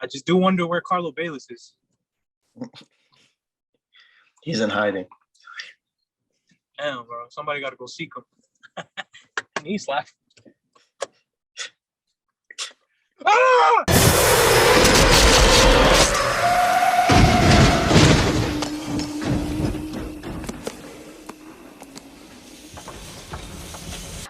I just do wonder where Carlo Bayless is. He's in hiding. Damn, bro. Somebody got to go seek him. Knee slap. Ah!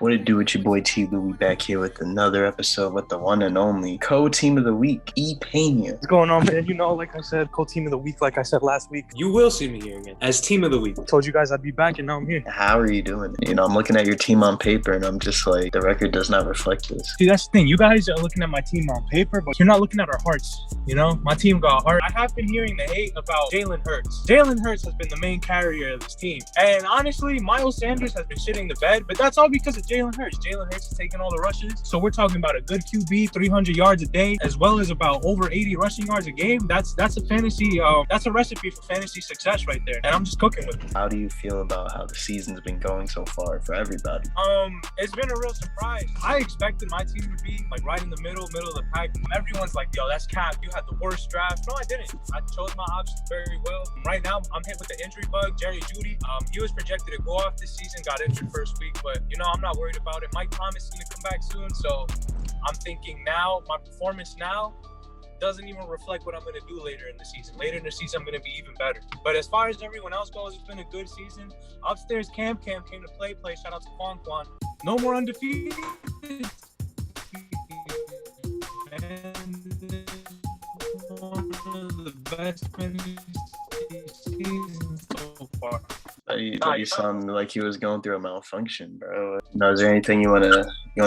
What it do with your boy TLew? We back here with another episode with the one and only co-team of the week, E. Pena. What's going on, man? You know, like I said, co-team of the week, like I said last week. You will see me here again as team of the week. Told you guys I'd be back, and now I'm here. How are you doing? You know, I'm looking at your team on paper, and I'm just like, the record does not reflect this. See, that's the thing. You guys are looking at my team on paper, but you're not looking at our hearts. You know, my team got heart. I have been hearing the hate about Jalen Hurts. Jalen Hurts has been the main carrier of this team. And honestly, Miles Sanders has been shitting the bed, but that's all because of Jalen Hurts. Jalen Hurts is taking all the rushes. So we're talking about a good QB, 300 yards a day, as well as about over 80 rushing yards a game. That's a fantasy, that's a recipe for fantasy success right there. And I'm just cooking with it. How do you feel about how the season's been going so far for everybody? It's been a real surprise. I expected my team to be like right in the middle of the pack. Everyone's like, yo, that's cap. You had the worst draft. No, I didn't. I chose my options very well. Right now, I'm hit with the injury bug. Jerry Jeudy, he was projected to go off this season, got injured first week, but you know, I'm not worried about it. Mike Thomas is going to come back soon, so I'm thinking now, my performance now doesn't even reflect what I'm going to do later in the season. Later in the season, I'm going to be even better. But as far as everyone else goes, it's been a good season. Upstairs, Cam came to play. Shout out to Quan. No more undefeated. And one of the best finishes seasons so far. You sound like he was going through a malfunction, bro. Now, is there anything you wanna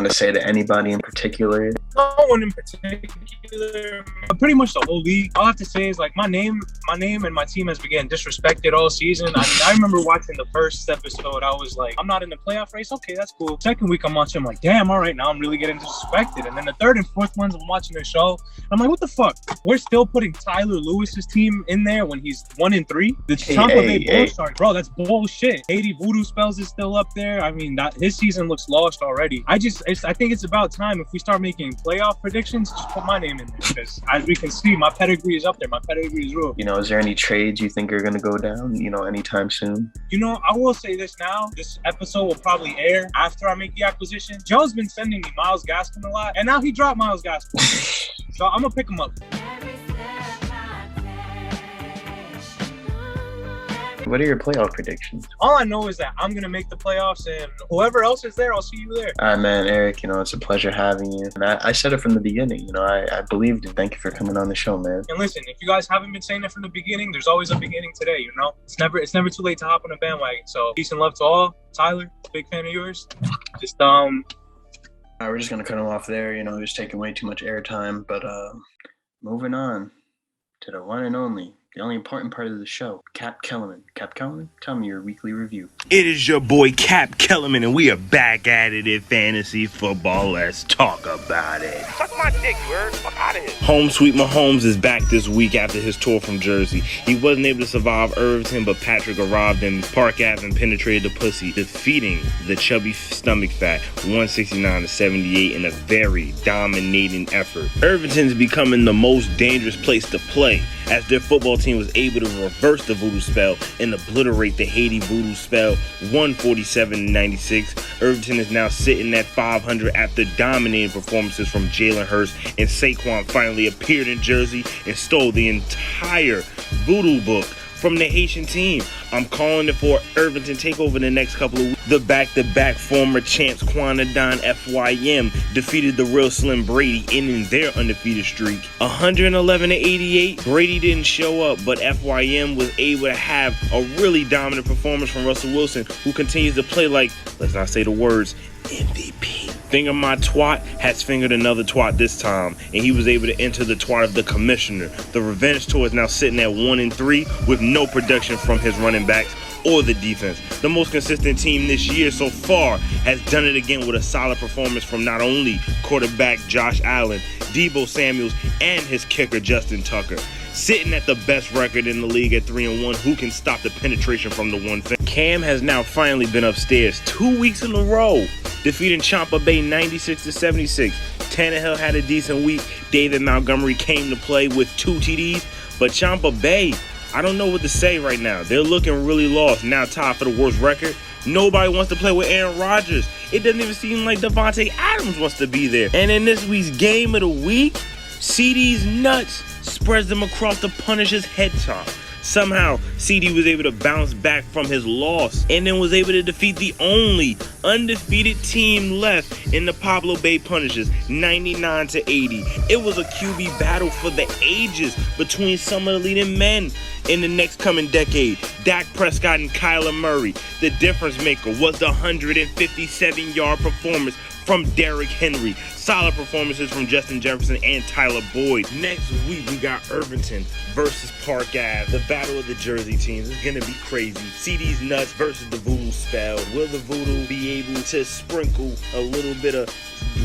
say to anybody in particular? No one in particular. Pretty much the whole league. All I have to say is like my name and my team has been getting disrespected all season. I mean, I remember watching the first episode. I was like, I'm not in the playoff race. Okay, that's cool. Second week I'm watching, I'm like, damn, all right, now I'm really getting disrespected. And then the third and fourth ones, I'm watching the show. I'm like, what the fuck? We're still putting Tyler Lewis's team in there when he's 1-3. The Tampa Bay Bulls start, bro. That's bullshit. 80 voodoo spells is still up there. I mean, his season looks lost already. I think it's about time if we start making playoff predictions, just put my name in there, because as we can see, my pedigree is up there. My pedigree is real. You know, is there any trades you think are going to go down, you know, anytime soon? You know, I will say this now. This episode will probably air after I make the acquisition. Joe's been sending me Myles Gaskin a lot, and now he dropped Myles Gaskin. So I'm going to pick him up. What are your playoff predictions? All I know is that I'm going to make the playoffs, and whoever else is there, I'll see you there. All right, man, Eric, you know, it's a pleasure having you. And I said it from the beginning, you know, I believed it. Thank you for coming on the show, man. And listen, if you guys haven't been saying it from the beginning, there's always a beginning today, you know? It's never too late to hop on a bandwagon. So peace and love to all. Tyler, big fan of yours. Just, All right, we're just going to cut him off there. You know, just taking way too much airtime. But moving on to the one and only, the only important part of the show, Cap Kellerman. Cap Kellerman, tell me your weekly review. It is your boy Cap Kellerman, and we are back at it in fantasy football. Let's talk about it. Suck my dick, you heard? Fuck out of here. Home Sweet Mahomes is back this week after his tour from Jersey. He wasn't able to survive Irvington, but Patrick arrived in Park Ave and penetrated the pussy, defeating the chubby stomach fat 169-78 in a very dominating effort. Irvington's becoming the most dangerous place to play, as their football team was able to reverse the voodoo spell and obliterate the Haiti voodoo spell 147-96. Irvington is now sitting at 500 after dominating performances from Jalen Hurts, and Saquon finally appeared in Jersey and stole the entire voodoo book from the Haitian team. I'm calling it for Irvington takeover the next couple of weeks. The back-to-back former champs Quanadon FYM defeated the real Slim Brady, ending their undefeated streak. 111-88, Brady didn't show up, but FYM was able to have a really dominant performance from Russell Wilson, who continues to play like, let's not say the words, MVP. Finger My Twat has fingered another twat this time, and he was able to enter the twat of the commissioner. The revenge tour is now sitting at 1-3 with no production from his running backs or the defense. The most consistent team this year so far has done it again with a solid performance from not only quarterback Josh Allen, Deebo Samuels, and his kicker Justin Tucker. Sitting at the best record in the league at 3-1, who can stop the penetration from the one thing? Cam has now finally been upstairs 2 weeks in a row, defeating Champa Bay 96-76. Tannehill had a decent week. David Montgomery came to play with 2 TDs. But Tampa Bay, I don't know what to say right now. They're looking really lost. Now tied for the worst record. Nobody wants to play with Aaron Rodgers. It doesn't even seem like Devontae Adams wants to be there. And in this week's game of the week, CD's nuts spreads them across the Punisher's head top. Somehow, CD was able to bounce back from his loss and then was able to defeat the only undefeated team left in the Pablo Bay Punishers, 99-80. It was a QB battle for the ages between some of the leading men in the next coming decade, Dak Prescott and Kyler Murray. The difference maker was the 157-yard performance from Derrick Henry. Solid performances from Justin Jefferson and Tyler Boyd. Next week, we got Irvington versus Park Ave. The battle of the Jersey teams is going to be crazy. CD's nuts versus the Voodoo spell. Will the Voodoo be able to sprinkle a little bit of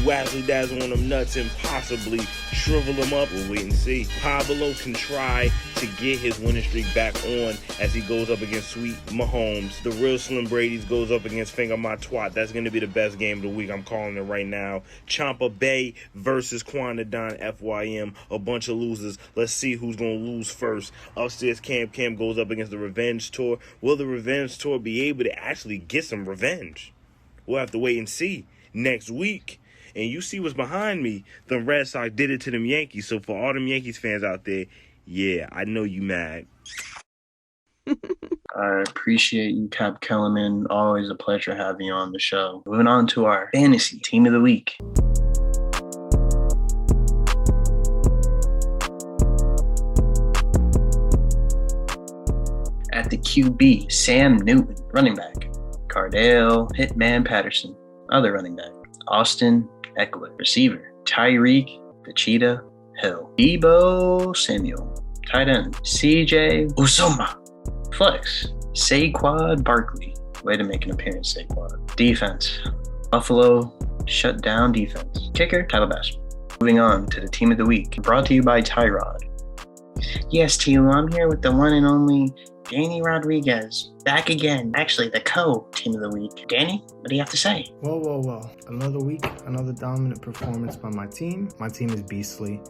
wazzle dazzle on them nuts and possibly shrivel them up? We'll wait and see. Pablo can try to get his winning streak back on as he goes up against Sweet Mahomes. The real Slim Brady's goes up against Finger My Twat. That's going to be the best game of the week. I'm calling it right now. Champa Bay versus Quanadon FYM. A bunch of losers. Let's see who's going to lose first. Upstairs Cam goes up against the Revenge Tour. Will the Revenge Tour be able to actually get some revenge? We'll have to wait and see next week. And you see what's behind me. The Red Sox did it to them Yankees. So for all them Yankees fans out there, yeah, I know you mad. I appreciate you, Cap Kellerman. Always a pleasure having you on the show. Moving on to our fantasy team of the week. At the QB, Sam Newton, running back. Cardale Hitman Patterson, other running back. Austin Eckler, receiver. Tyreek the Cheetah Hill. Debo Samuel, tight end. CJ Uzoma, flex. Saquon Barkley, way to make an appearance, Saquon. Defense, Buffalo shut down defense. Kicker, Tyler Bass. Moving on to the team of the week, brought to you by Tyrod. Yes, TLew, I'm here with the one and only Danny Rodriguez, back again. Actually, the co-team of the week. Danny, what do you have to say? Well. Another week, another dominant performance by my team. My team is beastly.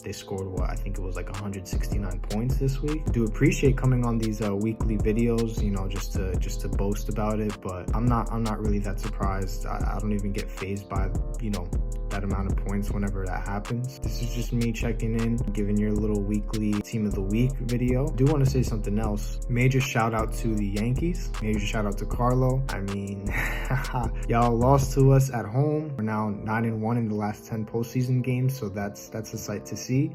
They scored I think it was like 169 points this week. Do appreciate coming on these weekly videos, you know, just to boast about it. But I'm not really that surprised. I don't even get fazed by, you know, that amount of points whenever that happens. This is just me checking in, giving your little weekly team of the week video. Do want to say something else. Major shout out to the Yankees. Major shout out to Carlo. I mean, y'all lost to us at home. We're now 9-1 in the last 10 postseason games, so that's a sight to see.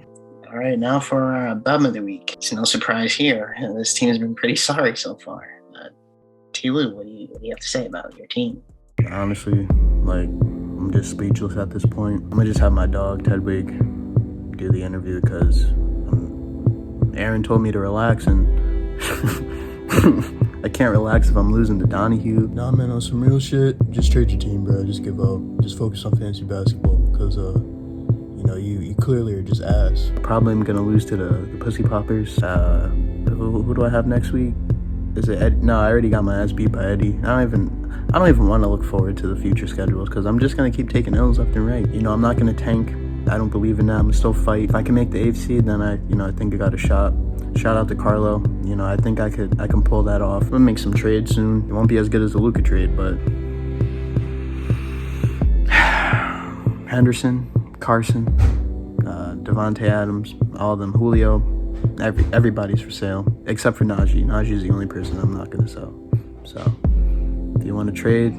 All right, now for our bum of the week. It's no surprise here. This team has been pretty sorry so far. TLew, what do you have to say about your team? Honestly, I'm just speechless at this point. I'm gonna just have my dog Tedwig do the interview because Aaron told me to relax, and I can't relax if I'm losing to Donahue. Nah, man, on some real shit, just trade your team, bro. Just give up. Just focus on fantasy basketball because you clearly are just ass. Probably I'm gonna lose to the Pussy Poppers. Who do I have next week? Is it Ed? No, I already got my ass beat by Eddie. I don't even want to look forward to the future schedules because I'm just gonna keep taking L's left and right. I'm not gonna tank. I don't believe in that. I'm gonna still fight. If I can make the 8th seed, then I think I got a shot. Shout out to Carlo. I think I can pull that off. I'm gonna make some trades soon. It won't be as good as the Luka trade, but Henderson, Carson, Devontae Adams, all of them, Julio, everybody's for sale except for Najee. Najee's the only person I'm not gonna sell. So if you want to trade,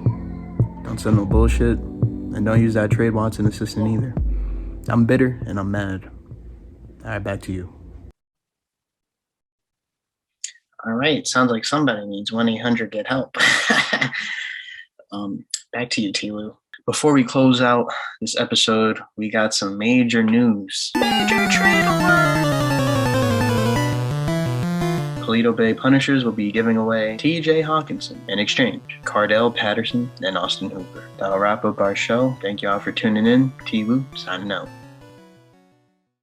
don't send no bullshit, and don't use that trade Watson assistant either. I'm bitter and I'm mad. All right, back to you. All right, sounds like somebody needs 1-800-GET-HELP. Back to you, TLew. Before we close out this episode, we got some major news. Major trade alert! Toledo Bay Punishers will be giving away TJ Hawkinson in exchange, Cardale Patterson, and Austin Hooper. That'll wrap up our show. Thank you all for tuning in. TLew, signing out.